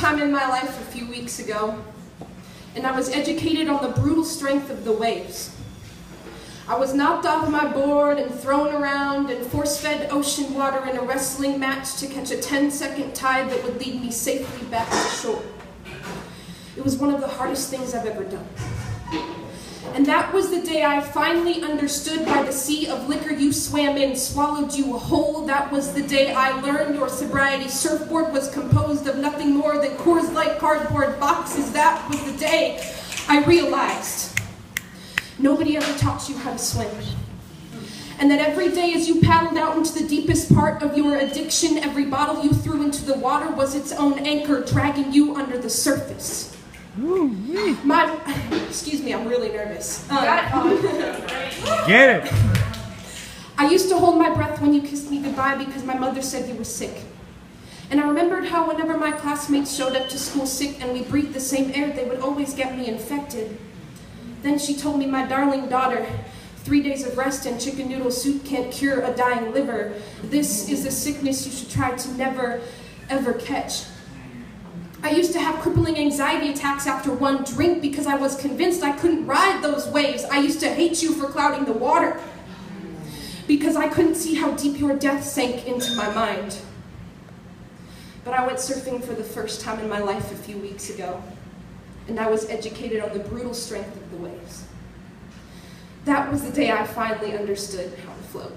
time in my life a few weeks ago, and I was educated on the brutal strength of the waves. I was knocked off my board and thrown around and force-fed ocean water in a wrestling match to catch a 10-second tide that would lead me safely back to shore. It was one of the hardest things I've ever done. And that was the day I finally understood why the sea of liquor you swam in swallowed you whole. That was the day I learned your sobriety surfboard was composed of nothing more than Coors Light cardboard boxes. That was the day I realized nobody ever taught you how to swim. And that every day as you paddled out into the deepest part of your addiction, every bottle you threw into the water was its own anchor dragging you under the surface. Excuse me, I'm really nervous. Get it. I used to hold my breath when you kissed me goodbye because my mother said you were sick. And I remembered how whenever my classmates showed up to school sick and we breathed the same air, they would always get me infected. Then she told me, my darling daughter, 3 days of rest and chicken noodle soup can't cure a dying liver. This is a sickness you should try to never, ever catch. I used to have crippling anxiety attacks after one drink because I was convinced I couldn't ride those waves. I used to hate you for clouding the water because I couldn't see how deep your death sank into my mind. But I went surfing for the first time in my life a few weeks ago, and I was educated on the brutal strength of the waves. That was the day I finally understood how to float.